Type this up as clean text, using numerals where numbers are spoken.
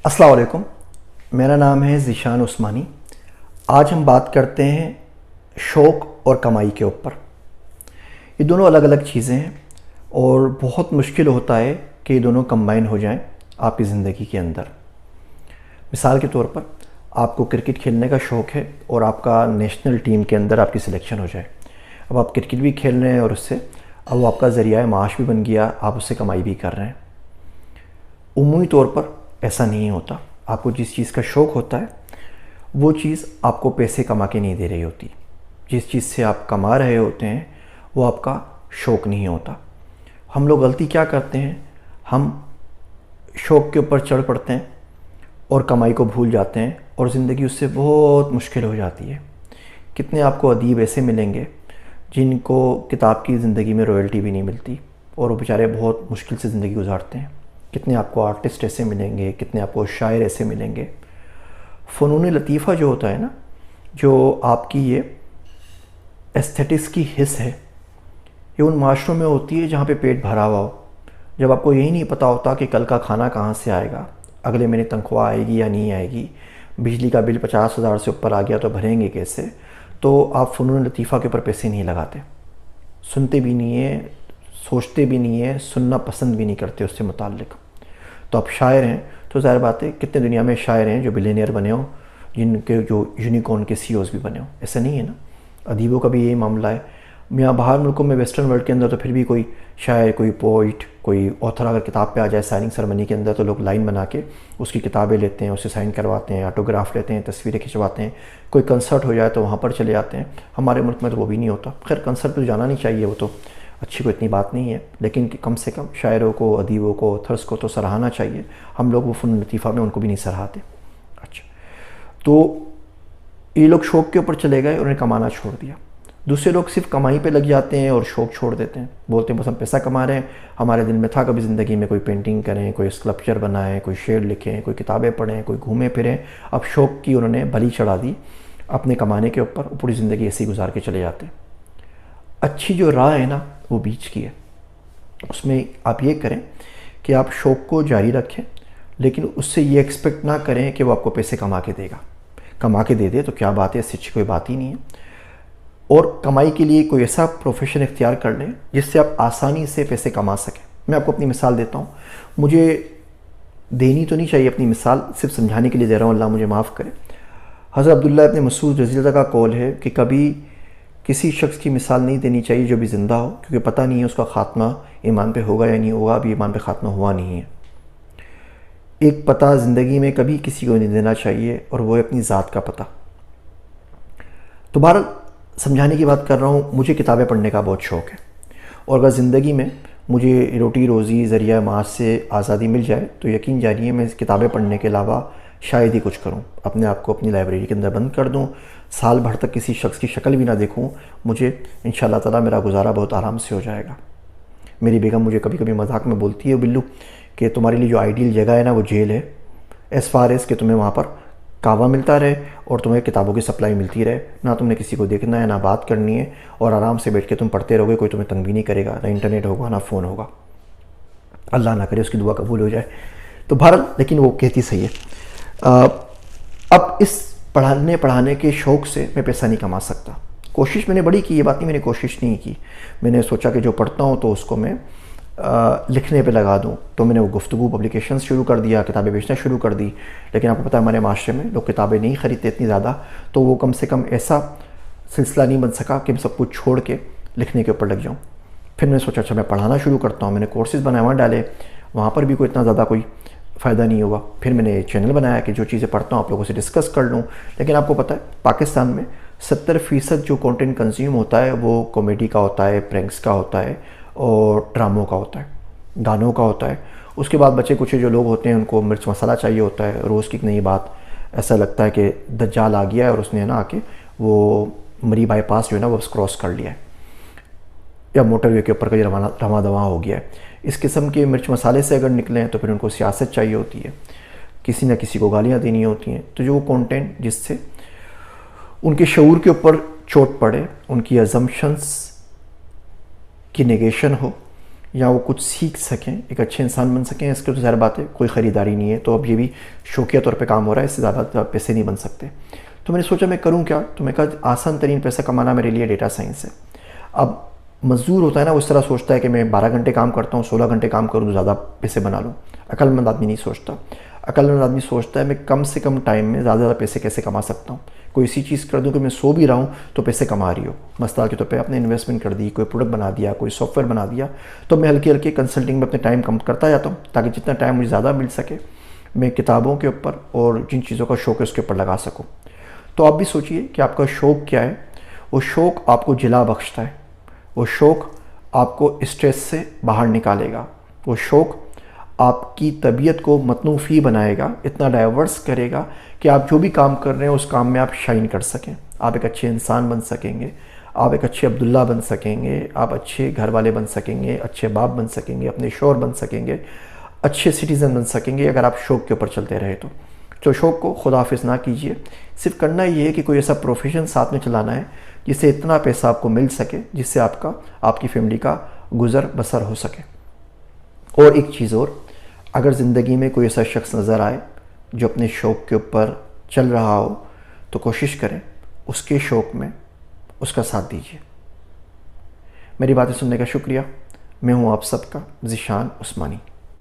السلام علیکم، میرا نام ہے ذیشان عثمانی۔ آج ہم بات کرتے ہیں شوق اور کمائی کے اوپر۔ یہ دونوں الگ الگ چیزیں ہیں اور بہت مشکل ہوتا ہے کہ یہ دونوں کمبائن ہو جائیں آپ کی زندگی کے اندر۔ مثال کے طور پر آپ کو کرکٹ کھیلنے کا شوق ہے اور آپ کا نیشنل ٹیم کے اندر آپ کی سلیکشن ہو جائے۔ اب آپ کرکٹ بھی کھیل رہے ہیں اور اس سے اب وہ آپ کا ذریعہ معاش بھی بن گیا، آپ اس سے کمائی بھی کر رہے ہیں۔ عمومی طور پر ایسا نہیں ہوتا۔ آپ کو جس چیز کا شوق ہوتا ہے وہ چیز آپ کو پیسے کما کے نہیں دے رہی ہوتی۔ جس چیز سے آپ کما رہے ہوتے ہیں وہ آپ کا شوق نہیں ہوتا۔ ہم لوگ غلطی کیا کرتے ہیں، ہم شوق کے اوپر چڑھ پڑتے ہیں اور کمائی کو بھول جاتے ہیں اور زندگی اس سے بہت مشکل ہو جاتی ہے۔ کتنے آپ کو ادیب ایسے ملیں گے جن کو کتاب کی زندگی میں رویلٹی بھی نہیں ملتی اور وہ بیچارے بہت مشکل سے زندگی گزارتے ہیں۔ کتنے آپ کو آرٹسٹ ایسے ملیں گے، کتنے آپ کو شاعر ایسے ملیں گے۔ فنون لطیفہ جو ہوتا ہے نا، جو آپ کی یہ ایستھیٹکس کی حس ہے، یہ ان معاشروں میں ہوتی ہے جہاں پہ پیٹ بھرا ہوا ہو، جب آپ کو یہی نہیں پتہ ہوتا کہ کل کا کھانا کہاں سے آئے گا، اگلے مہینے تنخواہ آئے گی یا نہیں آئے گی، بجلی کا بل 50,000 سے اوپر آ گیا تو بھریں گے کیسے، تو آپ فنون لطیفہ کے اوپر پیسے نہیں لگاتے، سنتے بھی نہیں ہیں، سوچتے بھی نہیں ہیں، سننا پسند بھی نہیں کرتے اس سے متعلق۔ تو آپ شاعر ہیں تو ظاہر بات ہے کتنے دنیا میں شاعر ہیں جو بلینئر بنے ہوں، جن کے جو یونیکارن کے سی اوز بھی بنے ہوں، ایسا نہیں ہے نا۔ ادیبوں کا بھی یہی معاملہ ہے۔ یہاں باہر ملکوں میں ویسٹرن ورلڈ کے اندر تو پھر بھی کوئی شاعر، کوئی پوئٹ، کوئی آتھر اگر کتاب پہ آ جائے سائننگ سرمنی کے اندر تو لوگ لائن بنا کے اس کی کتابیں لیتے ہیں، اسے سائن کرواتے ہیں، آٹوگراف لیتے ہیں، تصویریں کھنچواتے ہیں۔ کوئی کنسرٹ ہو جائے تو وہاں پر چلے جاتے ہیں۔ ہمارے ملک میں تو وہ بھی نہیں ہوتا۔ خیر کنسرٹ تو جانا نہیں چاہیے، وہ تو اچھی کوئی اتنی بات نہیں ہے، لیکن کم سے کم شاعروں کو، ادیبوں کو، آتھرس کو تو سراہنا چاہیے۔ ہم لوگ وہ فنون لطیفہ میں ان کو بھی نہیں سراہتے۔ اچھا، تو یہ لوگ شوق کے اوپر چلے گئے اور انہیں کمانا چھوڑ دیا۔ دوسرے لوگ صرف کمائی پہ لگ جاتے ہیں اور شوق چھوڑ دیتے ہیں، بولتے ہیں بس ہم پیسہ کما رہے ہیں، ہمارے دل میں تھا کبھی زندگی میں کوئی پینٹنگ کریں، کوئی اسکلپچر بنائیں، کوئی شعر لکھیں، کوئی کتابیں پڑھیں، کوئی گھومیں پھریں۔ اب شوق کی انہوں نے بلی چڑھا دی اپنے کمانے کے اوپر، پوری زندگی ایسی گزار کے چلے جاتے ہیں۔ اچھی جو راہ ہے نا وہ بیچ کی ہے۔ اس میں آپ یہ کریں کہ آپ شوق کو جاری رکھیں، لیکن اس سے یہ ایکسپیکٹ نہ کریں کہ وہ آپ کو پیسے کما کے دے گا۔ کما کے دے دے تو کیا بات ہے، اس سے اچھی کوئی بات ہی نہیں ہے۔ اور کمائی کے لیے کوئی ایسا پروفیشن اختیار کر لیں جس سے آپ آسانی سے پیسے کما سکیں۔ میں آپ کو اپنی مثال دیتا ہوں، مجھے دینی تو نہیں چاہیے اپنی مثال، صرف سمجھانے کے لیے دے رہا ہوں، اللہ مجھے معاف کرے۔ حضرت عبداللہ ابن مسعود رضی اللہ کا قول ہے کہ کبھی کسی شخص کی مثال نہیں دینی چاہیے جو بھی زندہ ہو، کیونکہ پتہ نہیں ہے اس کا خاتمہ ایمان پہ ہوگا یا نہیں ہوگا، ابھی ایمان پہ خاتمہ ہوا نہیں ہے۔ ایک پتہ زندگی میں کبھی کسی کو نہیں دینا چاہیے اور وہ ہے اپنی ذات کا پتہ۔ تو بہرحال سمجھانے کی بات کر رہا ہوں، مجھے کتابیں پڑھنے کا بہت شوق ہے، اور اگر زندگی میں مجھے روٹی روزی ذریعہ معاش سے آزادی مل جائے تو یقین جانیے میں کتابیں پڑھنے کے علاوہ شاید ہی کچھ کروں، اپنے آپ کو اپنی لائبریری کے اندر بند کر دوں، سال بھر تک کسی شخص کی شکل بھی نہ دیکھوں، مجھے انشاءاللہ تعالیٰ میرا گزارا بہت آرام سے ہو جائے گا۔ میری بیگم مجھے کبھی کبھی مذاق میں بولتی ہے، بلو کہ تمہارے لیے جو آئیڈیل جگہ ہے نا وہ جیل ہے، ایز فار ایز کہ تمہیں وہاں پر کعوہ ملتا رہے اور تمہیں کتابوں کی سپلائی ملتی رہے، نہ تم نے کسی کو دیکھنا ہے، نہ بات کرنی ہے، اور آرام سے بیٹھ کے تم پڑھتے رہو گے، کوئی تمہیں تنگ بھی نہیں کرے گا، نہ انٹرنیٹ ہوگا نہ فون ہوگا۔ اللہ نہ کرے اس کی دعا قبول ہو جائے۔ تو بہرحال لیکن وہ کہتی صحیح ہے۔ اب اس پڑھانے کے شوق سے میں پیسہ نہیں کما سکتا۔ کوشش میں نے بڑی کی، یہ بات نہیں میں نے کوشش نہیں کی، میں نے سوچا کہ جو پڑھتا ہوں تو اس کو میں لکھنے پہ لگا دوں، تو میں نے وہ گفتگو پبلیکیشنز شروع کر دیا، کتابیں بیچنا شروع کر دی۔ لیکن آپ کو پتہ ہے ہمارے معاشرے میں لوگ کتابیں نہیں خریدتے اتنی زیادہ، تو وہ کم سے کم ایسا سلسلہ نہیں بن سکا کہ میں سب کچھ چھوڑ کے لکھنے کے اوپر لگ جاؤں۔ پھر میں نے سوچا اچھا میں پڑھانا شروع کرتا ہوں، میں نے کورسز بنائے، وہاں ڈالے، وہاں پر بھی کوئی اتنا زیادہ کوئی فائدہ نہیں ہوا۔ پھر میں نے چینل بنایا کہ جو چیزیں پڑھتا ہوں آپ لوگوں سے ڈسکس کر لوں۔ لیکن آپ کو پتہ ہے پاکستان میں 70% جو کانٹینٹ کنزیوم ہوتا ہے وہ کامیڈی کا ہوتا ہے، پرینکس کا ہوتا ہے اور ڈراموں کا ہوتا ہے، گانوں کا ہوتا ہے۔ اس کے بعد بچے کچھ جو لوگ ہوتے ہیں ان کو مرچ مسالہ چاہیے ہوتا ہے، روز کی ایک نئی بات، ایسا لگتا ہے کہ دجال آ گیا ہے اور اس نے نا آ کے وہ مری بائی پاس جو ہے نا وہ کراس کر لیا ہے، یا موٹر وے کے اوپر کہیں رواں دواں ہو گیا ہے۔ اس قسم کے مرچ مسالے سے اگر نکلیں تو پھر ان کو سیاست چاہیے ہوتی ہے، کسی نہ کسی کو گالیاں دینی ہوتی ہیں۔ تو جو وہ کانٹینٹ جس سے ان کے شعور کے اوپر چوٹ پڑے، ان کی ازمپشنز کی نیگیشن ہو، یا وہ کچھ سیکھ سکیں، ایک اچھے انسان بن سکیں، اس کے تو ظاہر بات ہے کوئی خریداری نہیں ہے، تو اب یہ بھی شوقیہ طور پہ کام ہو رہا ہے، اس سے زیادہ پیسے نہیں بن سکتے۔ تو میں نے سوچا میں کروں کیا، تو میں کہا آسان ترین پیسہ کمانا میرے لیے ڈیٹا سائنس ہے۔ اب مزدور ہوتا ہے نا، وہ اس طرح سوچتا ہے کہ میں 12 گھنٹے کام کرتا ہوں، 16 گھنٹے کام کروں تو زیادہ پیسے بنا لوں۔ عقل مند آدمی نہیں سوچتا، عقل مند آدمی سوچتا ہے میں کم سے کم ٹائم میں زیادہ زیادہ پیسے کیسے کما سکتا ہوں، کوئی ایسی چیز کر دوں کہ میں سو بھی رہا ہوں تو پیسے کما رہی ہو۔ مثال کے طور پہ آپ نے انویسٹمنٹ کر دی، کوئی پروڈکٹ بنا دیا، کوئی سافٹ ویئر بنا دیا، تو میں ہلکے ہلکے کنسلٹنگ میں اپنے ٹائم کم کرتا جاتا ہوں تاکہ جتنا ٹائم مجھے زیادہ مل سکے میں کتابوں کے اوپر اور جن چیزوں کا شوق ہے اس کے اوپر لگا سکوں۔ تو آپ بھی سوچئے کہ آپ کا شوق کیا ہے۔ وہ شوق آپ کو جلا بخشتا ہے، وہ شوق آپ کو اسٹریس سے باہر نکالے گا، وہ شوق آپ کی طبیعت کو متنوع بنائے گا، اتنا ڈائیورس کرے گا کہ آپ جو بھی کام کر رہے ہیں اس کام میں آپ شائن کر سکیں، آپ ایک اچھے انسان بن سکیں گے، آپ ایک اچھے عبداللہ بن سکیں گے، آپ اچھے گھر والے بن سکیں گے، اچھے باپ بن سکیں گے، اپنے شوہر بن سکیں گے، اچھے سٹیزن بن سکیں گے اگر آپ شوق کے اوپر چلتے رہے تو شوق کو خدا حافظ نہ کیجیے۔ صرف کرنا یہ ہے کہ کوئی ایسا پروفیشن ساتھ میں چلانا ہے جس سے اتنا پیسہ آپ کو مل سکے جس سے آپ کی فیملی کا گزر بسر ہو سکے۔ اور ایک چیز اور، اگر زندگی میں کوئی ایسا شخص نظر آئے جو اپنے شوق کے اوپر چل رہا ہو تو کوشش کریں اس کے شوق میں اس کا ساتھ دیجیے۔ میری باتیں سننے کا شکریہ۔ میں ہوں آپ سب کا ذیشان عثمانی۔